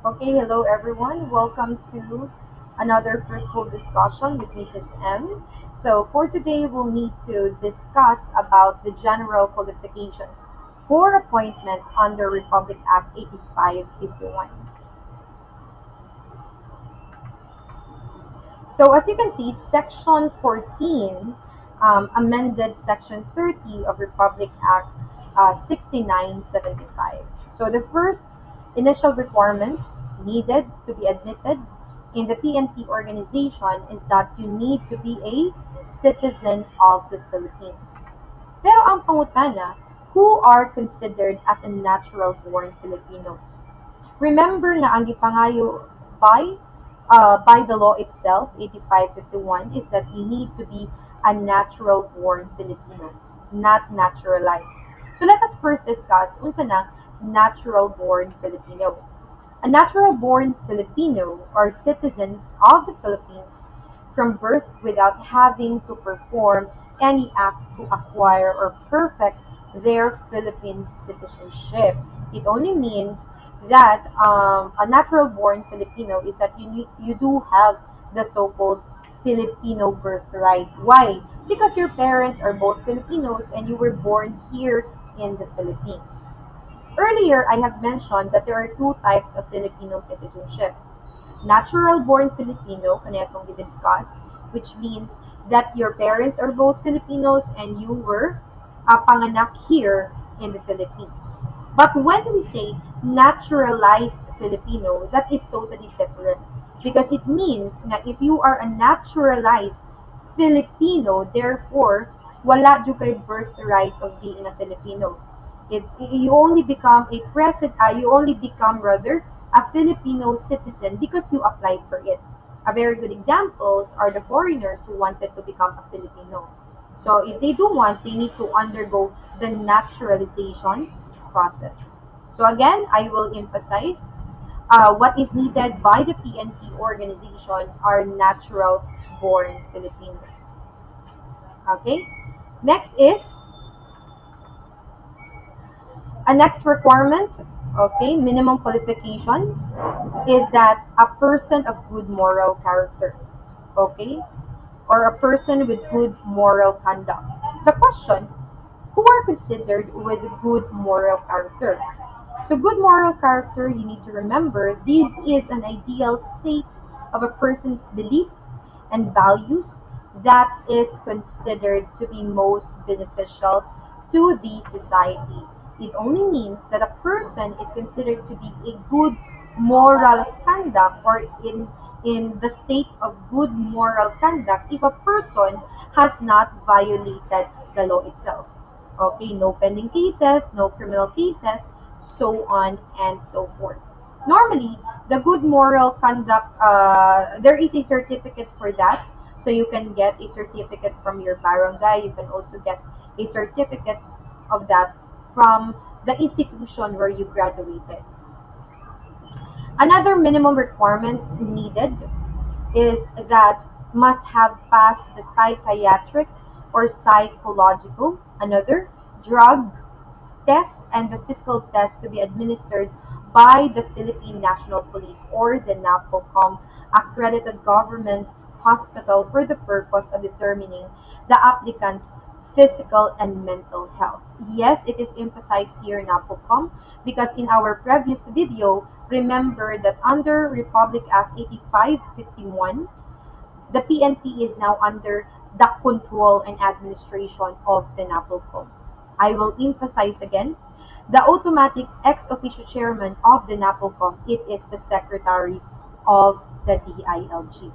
Okay, hello everyone. Welcome to another fruitful discussion with Mrs. M. So for today, we'll need to discuss about the general qualifications for appointment under Republic Act 8551. So as you can see, Section 14 amended Section 30 of Republic Act 6975. So the first initial requirement needed to be admitted in the PNP organization is that you need to be a citizen of the Philippines. Pero ang pangutana, who are considered as a natural-born Filipinos? Remember na ang gipangayo by the law itself, 8551, is that you need to be a natural-born Filipino, not naturalized. So let us first discuss unsa na natural-born Filipino. A natural-born Filipino are citizens of the Philippines from birth without having to perform any act to acquire or perfect their Philippine citizenship. It only means that a natural-born Filipino is that you do have the so-called Filipino birthright. Why? Because your parents are both Filipinos and you were born here in the Philippines. Earlier, I have mentioned that there are two types of Filipino citizenship. Natural-born Filipino, kanina itong discuss, which means that your parents are both Filipinos and you were panganak here in the Philippines. But when we say naturalized Filipino, that is totally different because it means na if you are a naturalized Filipino, therefore, wala jud kay birthright of being a Filipino. You only become you only become rather a Filipino citizen because you applied for it. A very good examples are the foreigners who wanted to become a Filipino. So if they do want, they need to undergo the naturalization process. So again, I will emphasize what is needed by the PNP organization are natural born Filipino. Okay? Next is a next requirement, okay, minimum qualification is that a person of good moral character, okay, or a person with good moral conduct. The question, who are considered with good moral character? So good moral character, you need to remember, this is an ideal state of a person's belief and values that is considered to be most beneficial to the society. It only means that a person is considered to be a good moral conduct or in the state of good moral conduct if a person has not violated the law itself. Okay, no pending cases, no criminal cases, so on and so forth. Normally, the good moral conduct, there is a certificate for that. So you can get a certificate from your barangay. You can also get a certificate of that from the institution where you graduated. Another minimum requirement needed is that must have passed the psychiatric or psychological, another drug test and the physical test to be administered by the Philippine National Police or the NAPOLCOM accredited government hospital for the purpose of determining the applicant's physical and mental health. Yes, it is emphasized here NAPOLCOM because in our previous video, remember that under Republic Act 8551, the PNP is now under the control and administration of the NAPOLCOM. I will emphasize again, the automatic ex officio chairman of the NAPOLCOM, it is the secretary of the DILG.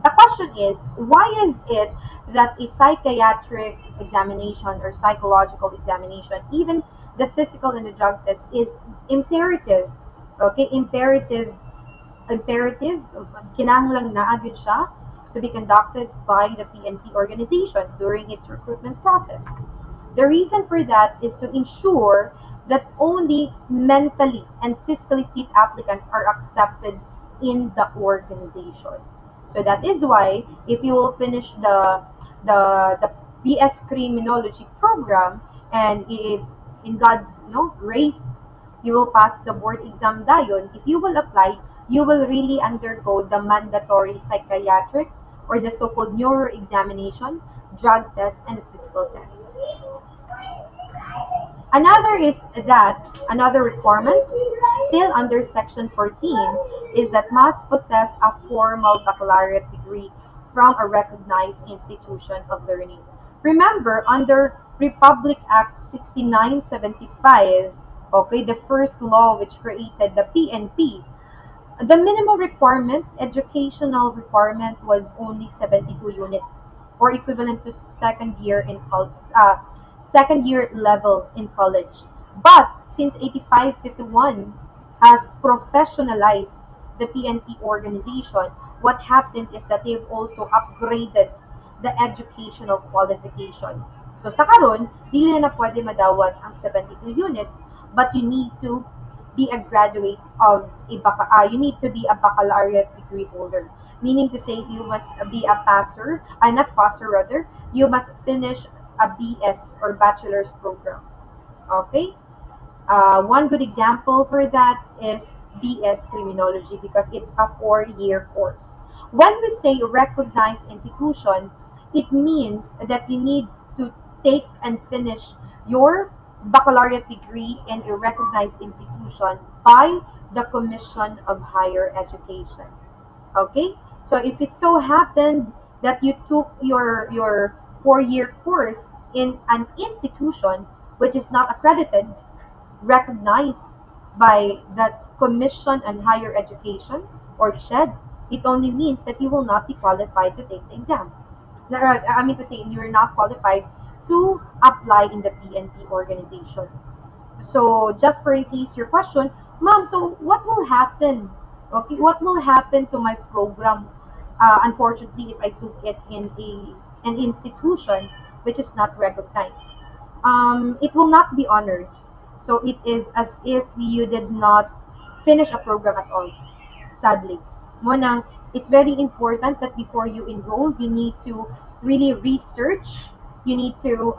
The question is, why is it that a psychiatric examination or psychological examination, even the physical and the drug test, is imperative? Okay, imperative, kinahanglang naa gyud siya to be conducted by the PNP organization during its recruitment process. The reason for that is to ensure that only mentally and physically fit applicants are accepted in the organization. So that is why if you will finish the BS Criminology program and if in God's grace You will pass the board exam dayon. If you will apply, you will really undergo the mandatory psychiatric or the so-called neuro examination, drug test, and physical test. Another requirement, still under Section 14, is that must possess a formal baccalaureate degree from a recognized institution of learning. Remember, under Republic Act 6975, okay, the first law which created the PNP, the minimum requirement, educational requirement, was only 72 units, or equivalent to second year level in college. But since 8551 has professionalized the PNP organization, what happened is that they've also upgraded the educational qualification. So sa karon, dili na pwede madawat ang 72 units, but you need to be a graduate of you need to be a baccalaureate degree holder. Meaning to say, you must be a passer, not passer rather, you must finish a BS or bachelor's program. Okay? One good example for that is BS Criminology because it's a 4-year course. When we say recognized institution, it means that you need to take and finish your baccalaureate degree in a recognized institution by the Commission of Higher Education. Okay? So if it so happened that you took your 4-year course in an institution which is not accredited, recognized by that Commission on Higher Education or CHED, it only means that you will not be qualified to take the exam. I mean to say, you're not qualified to apply in the PNP organization. So just for in case your question, ma'am, so what will happen? Okay, what will happen to my program? Unfortunately, if I took it in an institution which is not recognized, it will not be honored. So it is as if you did not finish a program at all. Sadly, Mona, it's very important that before you enroll, you need to really research. You need to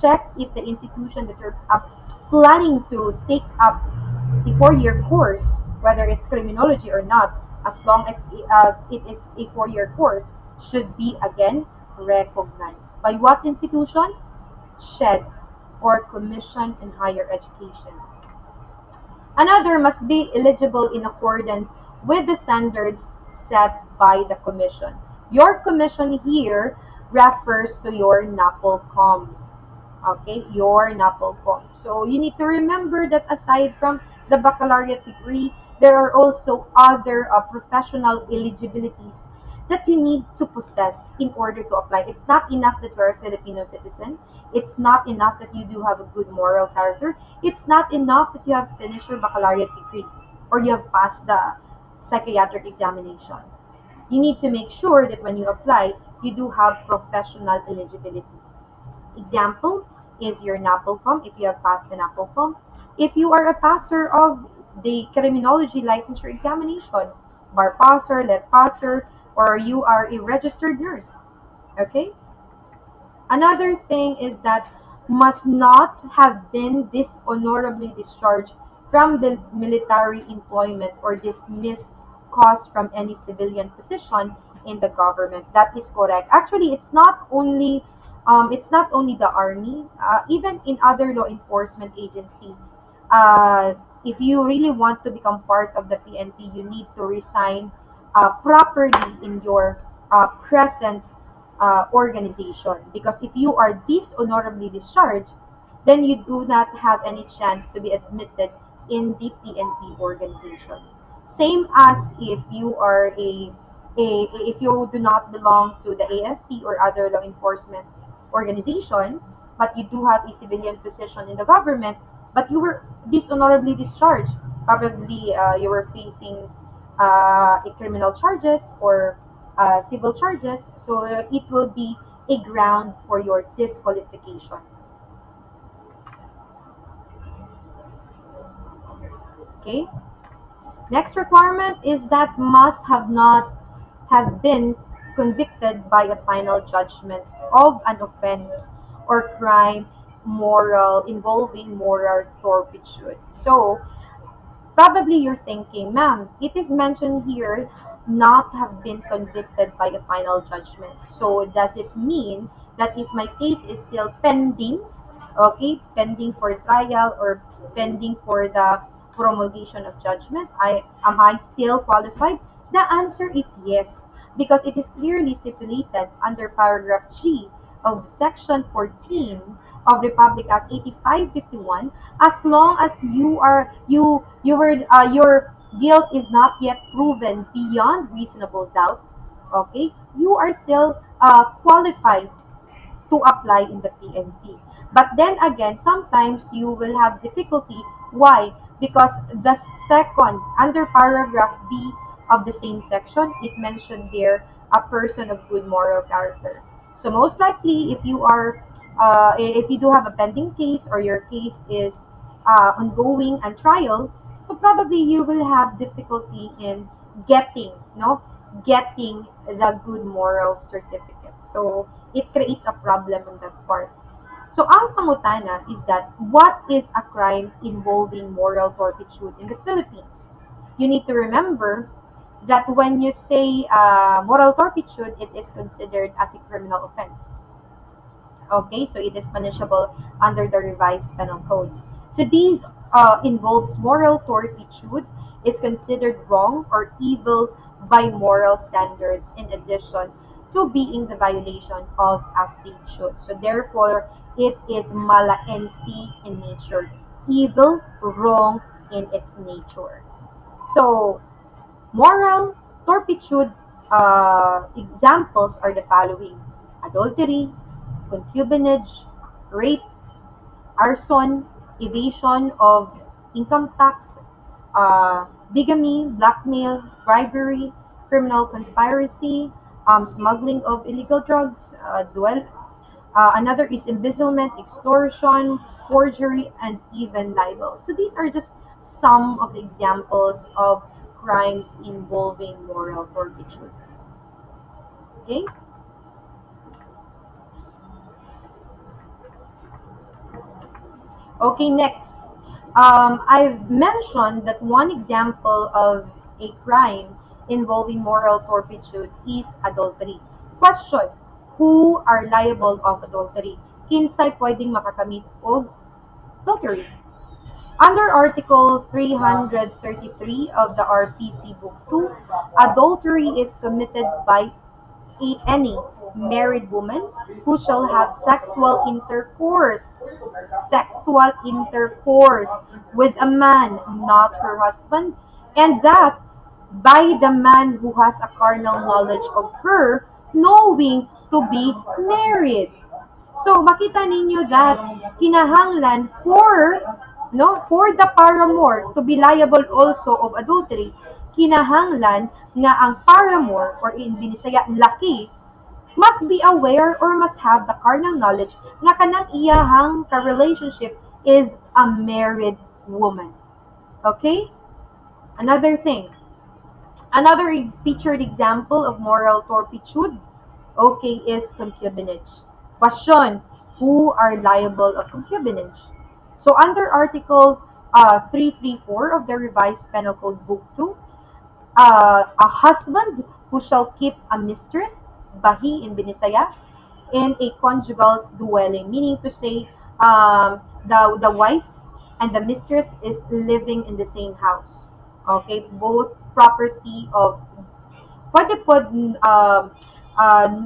check if the institution that you're planning to take up a 4-year course, whether it's criminology or not, as long as it is a 4-year course, should be again recognized. By what institution? CHED, or Commission in Higher Education. Another must be eligible in accordance with the standards set by the Commission. Your Commission here refers to your NAPOLCOM. Okay, your NAPOLCOM. So you need to remember that aside from the baccalaureate degree, there are also other professional eligibilities that you need to possess in order to apply. It's not enough that you're a Filipino citizen. It's not enough that you do have a good moral character. It's not enough that you have finished your baccalaureate degree or you have passed the psychiatric examination. You need to make sure that when you apply, you do have professional eligibility. Example is your NAPOLCOM if you have passed the NAPOLCOM. If you are a passer of the criminology licensure examination, bar passer, lead passer, or you are a registered nurse. Okay? Another thing is that must not have been dishonorably discharged from the military employment or dismissed caused from any civilian position in the government. That is correct. Actually, it's not only the army, even in other law enforcement agency. Uh, if you really want to become part of the PNP, you need to resign properly in your present organization. Because if you are dishonorably discharged, then you do not have any chance to be admitted in the PNP organization. Same as if you are if you do not belong to the AFP or other law enforcement organization, but you do have a civilian position in the government, but you were dishonorably discharged. Probably you were facing a criminal charges or civil charges, so it will be a ground for your disqualification. Okay. Next requirement is that must have not have been convicted by a final judgment of an offense or crime involving moral turpitude. So Probably you're thinking, ma'am, it is mentioned here not have been convicted by a final judgment. So does it mean that if my case is still pending, okay, pending for trial or pending for the promulgation of judgment, I still qualified? The answer is yes, because it is clearly stipulated under paragraph G of section 14 of Republic Act 8551, as long as your guilt is not yet proven beyond reasonable doubt, okay, you are still qualified to apply in the PNP. But then again, sometimes you will have difficulty. Why? Because the second, under paragraph B of the same section, it mentioned there a person of good moral character. So most likely, if you do have a pending case or your case is ongoing and trial, so probably you will have difficulty in getting, no, getting the good moral certificate. So it creates a problem on that part. So ang pangutana is that what is a crime involving moral turpitude in the Philippines? You need to remember that when you say moral turpitude, it is considered as a criminal offense. Okay, so it is punishable under the revised penal codes. So these involves moral turpitude, is considered wrong or evil by moral standards in addition to being the violation of a state should. So therefore, it is malaensi in nature, evil, wrong in its nature. So moral turpitude examples are the following: adultery, concubinage, rape, arson, evasion of income tax, bigamy, blackmail, bribery, criminal conspiracy, smuggling of illegal drugs, another is embezzlement, extortion, forgery, and even libel. So these are just some of the examples of crimes involving moral turpitude. Okay? Okay, next. I've mentioned that one example of a crime involving moral turpitude is adultery. Question: who are liable of adultery? Kinsay pwedeng makakamit og adultery? Under Article 333 of the RPC Book 2, adultery is committed by any married woman who shall have sexual intercourse with a man not her husband, and that by the man who has a carnal knowledge of her, knowing to be married. So makita ninyo that kinahanglan for the paramour to be liable also of adultery, kinahanglan nga ang paramour, or in Binisaya laki, must be aware or must have the carnal knowledge nga kanang iyahang ka-relationship is a married woman. Okay? Another thing, another featured example of moral turpitude, okay, is concubinage. Question: who are liable of concubinage? So under Article 334 of the Revised Penal Code Book 2, a husband who shall keep a mistress, bahi in Binisaya, in a conjugal dwelling, meaning to say the wife and the mistress is living in the same house. Okay, both property of pwede po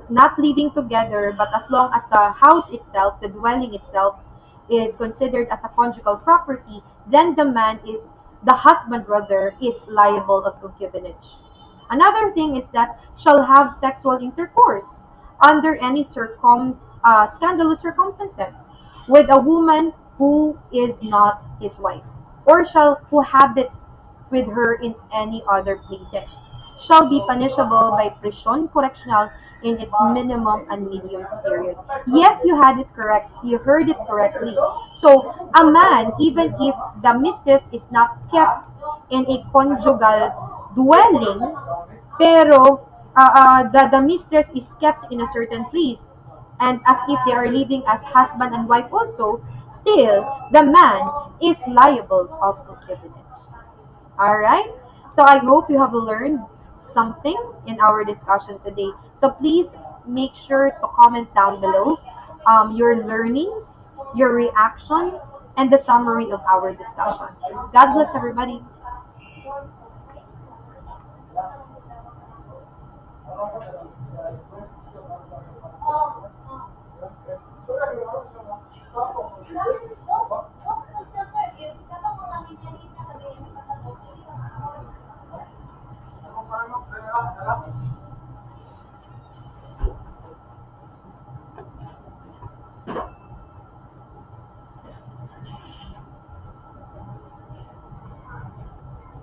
not living together, but as long as the house itself, the dwelling itself, is considered as a conjugal property, then the husband rather, is liable of concubinage. Another thing is that shall have sexual intercourse under any scandalous circumstances with a woman who is not his wife, or shall cohabit with her in any other places, shall be punishable by prison correctional in its minimum and medium period. Yes, you had it correct. You heard it correctly. So, a man, even if the mistress is not kept in a conjugal dwelling, pero the mistress is kept in a certain place, and as if they are living as husband and wife also, still, the man is liable of concubinage. All right. So I hope you have learned something in our discussion today. So please make sure to comment down below your learnings, your reaction, and the summary of our discussion. God bless everybody.